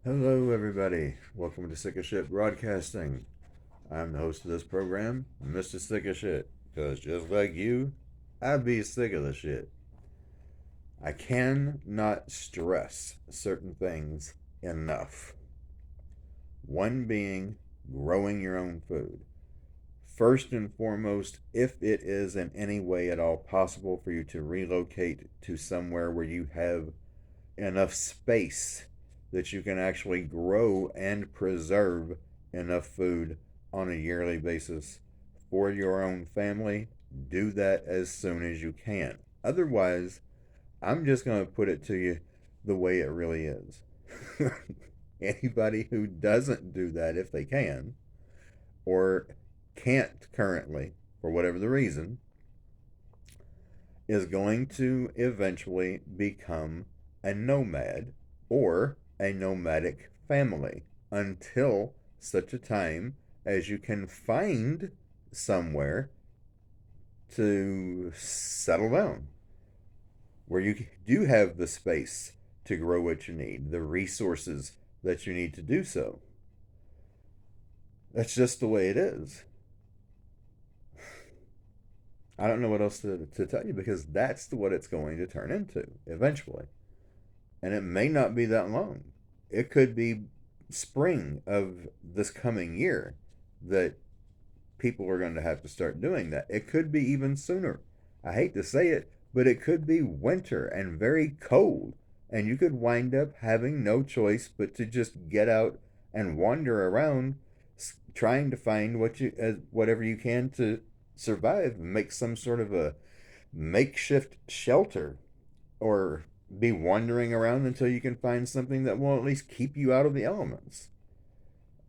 Hello, everybody. Welcome to Sick of Shit Broadcasting. I'm the host of this program, Mr. Sick of Shit, because just like you, I be sick of the shit. I cannot stress certain things enough. One being growing your own food. First and foremost, if it is in any way at all possible for you to relocate to somewhere where you have enough space that you can actually grow and preserve enough food on a yearly basis for your own family, do that as soon as you can. Otherwise, I'm just going to put it to you the way it really is. Anybody who doesn't do that, if they can, or can't currently, for whatever the reason, is going to eventually become a nomad or a nomadic family until such a time as you can find somewhere to settle down where you do have the space to grow what you need, the resources that you need to do so. That's just the way it is. I don't know what else to tell you because that's what it's going to turn into eventually. And it may not be that long. It could be spring of this coming year that people are going to have to start doing that. It could be even sooner. I hate to say it, but it could be winter and very cold. And you could wind up having no choice but to just get out and wander around trying to find whatever you can to survive, make some sort of a makeshift shelter or be wandering around until you can find something that will at least keep you out of the elements.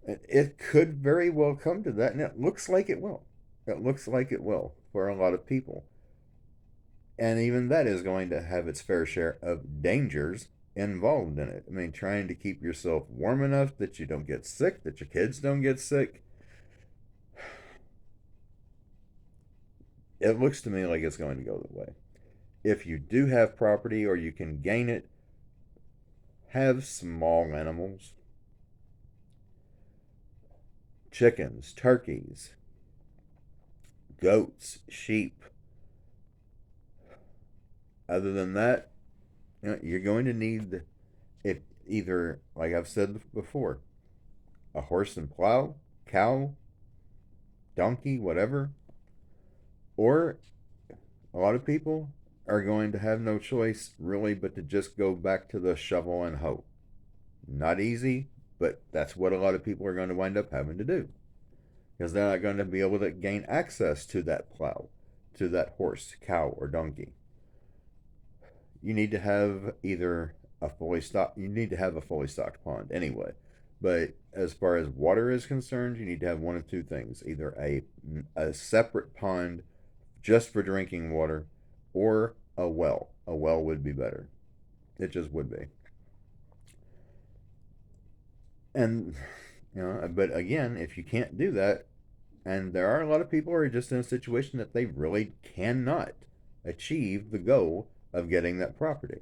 It could very well come to that, and it looks like it will. It looks like it will for a lot of people. And even that is going to have its fair share of dangers involved in it. I mean, trying to keep yourself warm enough that you don't get sick, that your kids don't get sick. It looks to me like it's going to go that way. If you do have property or you can gain it, have small animals, chickens, turkeys, goats, sheep. Other than that, you're going to need it either, like I've said before, a horse and plow, cow, donkey, whatever, or a lot of people are going to have no choice really but to just go back to the shovel and hoe. Not easy, but that's what a lot of people are going to wind up having to do because they're not going to be able to gain access to that plow, to that horse, cow, or donkey. You need to have either you need to have a fully stocked pond anyway. But as far as water is concerned, you need to have one of two things: either a separate pond just for drinking water, or a well. A well would be better. It just would be. And but again, if you can't do that, and there are a lot of people who are just in a situation that they really cannot achieve the goal of getting that property.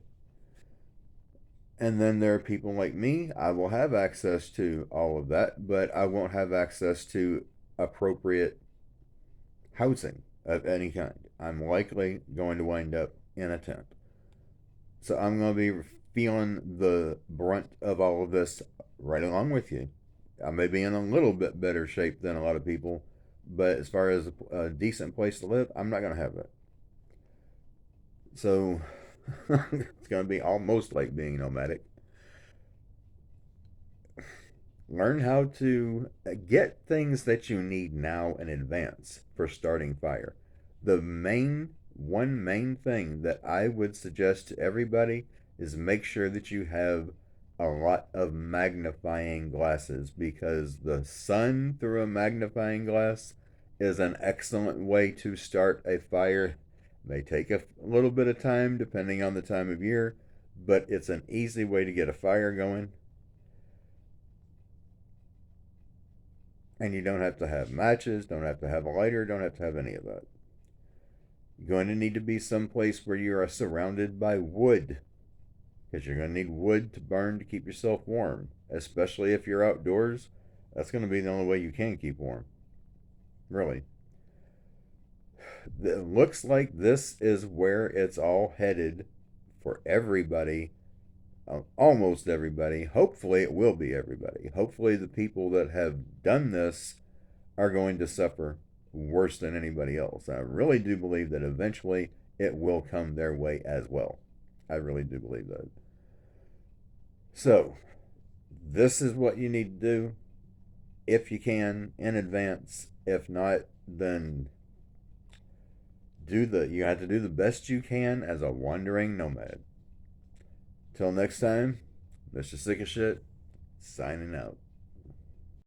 And then there are people like me. I will have access to all of that, but I won't have access to appropriate housing of any kind. I'm likely going to wind up in a tent. So I'm going to be feeling the brunt of all of this right along with you. I may be in a little bit better shape than a lot of people, but as far as a decent place to live, I'm not going to have that. So it's going to be almost like being nomadic. Learn how to get things that you need now in advance for starting fire. One main thing that I would suggest to everybody is make sure that you have a lot of magnifying glasses because the sun through a magnifying glass is an excellent way to start a fire. It may take a little bit of time depending on the time of year, but it's an easy way to get a fire going. And you don't have to have matches, don't have to have a lighter, don't have to have any of that. You're going to need to be someplace where you are surrounded by wood. because you're going to need wood to burn to keep yourself warm, especially if you're outdoors. That's going to be the only way you can keep warm. Really. It looks like this is where it's all headed for everybody, almost everybody. Hopefully, it will be everybody. Hopefully, the people that have done this are going to suffer worse than anybody else. I really do believe that eventually it will come their way as well. I really do believe that. So, this is what you need to do if you can in advance. If not, then you have to do the best you can as a wandering nomad. Till next time, Mr. Sick of Shit, signing out.